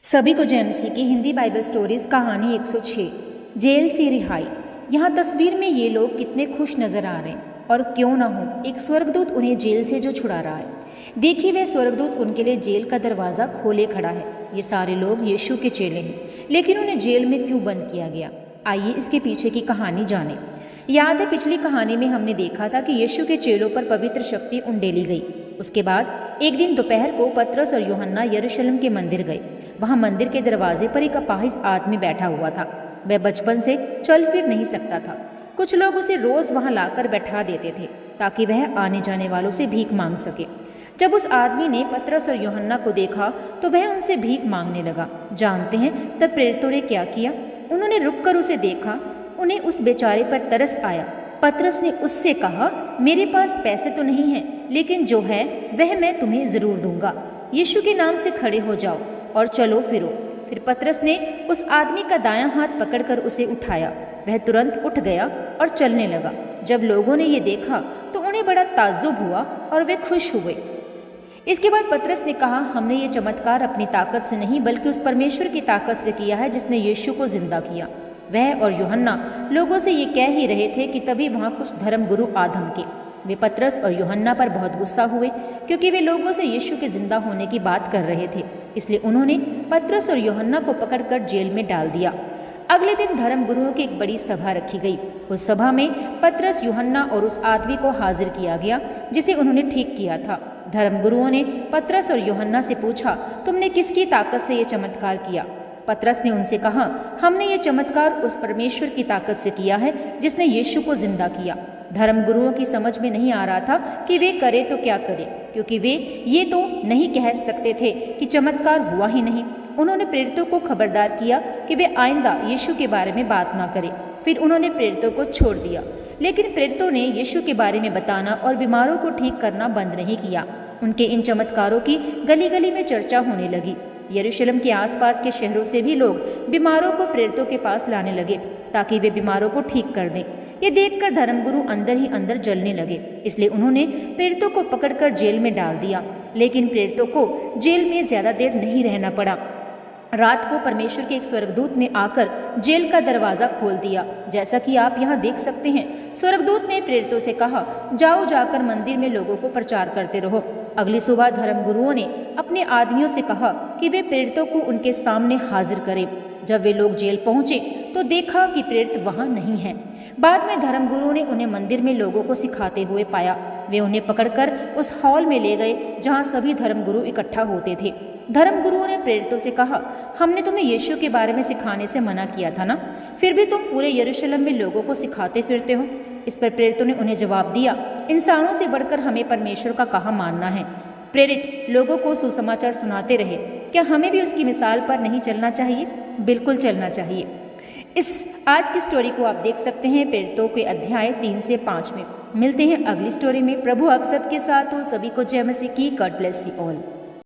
सभी को जय मसीह की हिंदी बाइबल स्टोरीज कहानी 106 जेल से रिहाई। यहाँ तस्वीर में ये लोग कितने खुश नजर आ रहे हैं और क्यों ना हो, एक स्वर्गदूत उन्हें जेल से जो छुड़ा रहा है। देखिए वह स्वर्गदूत उनके लिए जेल का दरवाज़ा खोले खड़ा है। ये सारे लोग यीशु के चेले हैं, लेकिन उन्हें जेल में क्यों बंद किया गया? आइए इसके पीछे की कहानी जानें। याद है पिछली कहानी में हमने देखा था कि यीशु के चेलों पर पवित्र शक्ति उंडेली गई। उसके बाद एक दिन दोपहर को पतरस और यूहन्ना यरूशलेम के मंदिर गए। वहां मंदिर के दरवाजे पर एक अपाहिज आदमी बैठा हुआ था। वह बचपन से चल फिर नहीं सकता था। कुछ लोग उसे रोज वहां लाकर बैठा देते थे ताकि वह आने जाने वालों से भीख मांग सके। जब उस आदमी ने पतरस और यूहन्ना को देखा तो वह उनसे भीख मांगने लगा। जानते हैं तब प्रेरितों ने क्या किया? उन्होंने रुककर उसे देखा। उन्हें उस बेचारे पर तरस आया। पतरस ने उससे कहा, मेरे पास पैसे तो नहीं हैं, लेकिन जो है वह मैं तुम्हें जरूर दूंगा। यीशु के नाम से खड़े हो जाओ और चलो फिरो। फिर पतरस ने उस आदमी का दायां हाथ पकड़कर उसे उठाया। वह तुरंत उठ गया और चलने लगा। जब लोगों ने ये देखा तो उन्हें बड़ा ताज्जुब हुआ और वे खुश हुए। इसके बाद पतरस ने कहा, हमने ये चमत्कार अपनी ताकत से नहीं बल्कि उस परमेश्वर की ताकत से किया है जिसने यीशु को जिंदा किया। वह और यूहन्ना लोगों से ये कह ही रहे थे कि तभी वहां कुछ धर्मगुरु आ धमके। वे पतरस और यूहन्ना पर बहुत गुस्सा हुए क्योंकि वे लोगों से यीशु के जिंदा होने की बात कर रहे थे। इसलिए उन्होंने पतरस और यूहन्ना को पकड़कर जेल में डाल दिया। अगले दिन धर्मगुरुओं की एक बड़ी सभा रखी गई। उस सभा में पतरस, यूहन्ना और उस आदमी को हाजिर किया गया जिसे उन्होंने ठीक किया था। धर्मगुरुओं ने पतरस और यूहन्ना से पूछा, तुमने किसकी ताकत से ये चमत्कार किया? पतरस ने उनसे कहा, हमने ये चमत्कार उस परमेश्वर की ताकत से किया है जिसने यीशु को जिंदा किया। धर्मगुरुओं की समझ में नहीं आ रहा था कि वे करें तो क्या करें, क्योंकि वे ये तो नहीं कह सकते थे कि चमत्कार हुआ ही नहीं। उन्होंने प्रेरितों को खबरदार किया कि वे आइंदा यीशु के बारे में बात ना करें। फिर उन्होंने प्रेरितों को छोड़ दिया, लेकिन प्रेरितों ने यीशु के बारे में बताना और बीमारों को ठीक करना बंद नहीं किया। उनके इन चमत्कारों की गली गली में चर्चा होने लगी। यरूशलेम के आसपास के शहरों से भी लोग बीमारों को प्रेरितों के पास लाने लगे ताकि वे बीमारों को ठीक कर दें। ये देखकर धर्मगुरु अंदर ही अंदर जलने लगे। इसलिए उन्होंने प्रेरितों को पकड़कर जेल में डाल दिया। लेकिन प्रेरितों को जेल में ज्यादा देर नहीं रहना पड़ा। रात को परमेश्वर के एक स्वर्गदूत ने आकर जेल का दरवाजा खोल दिया। जैसा कि आप यहाँ देख सकते हैं, स्वर्गदूत ने प्रेरितों से कहा, जाओ जाकर मंदिर में लोगों को प्रचार करते रहो। अगली सुबह धर्मगुरुओं ने अपने आदमियों से कहा कि वे प्रेरितों को उनके सामने हाजिर करें। जब वे लोग जेल पहुंचे तो देखा कि प्रेरित वहां नहीं है। बाद में धर्मगुरुओं ने उन्हें मंदिर में लोगों को सिखाते हुए पाया। वे उन्हें पकड़कर उस हॉल में ले गए जहां सभी धर्मगुरु इकट्ठा होते थे। धर्मगुरुओं ने प्रेरितों से कहा, हमने तुम्हें यीशु के बारे में सिखाने से मना किया था ना, फिर भी तुम पूरे यरूशलेम में लोगों को सिखाते फिरते हो। इस पर प्रेरितों ने उन्हें जवाब दिया, इंसानों से बढ़कर हमें परमेश्वर का कहा मानना है। प्रेरित लोगों को सुसमाचार सुनाते रहे। क्या हमें भी उसकी मिसाल पर नहीं चलना चाहिए? बिल्कुल चलना चाहिए। इस आज की स्टोरी को आप देख सकते हैं प्रेरितों के अध्याय 3 से 5 में। मिलते हैं अगली स्टोरी में। प्रभु आप सबके साथ हो। सभी को जय मसीह की। God bless you all.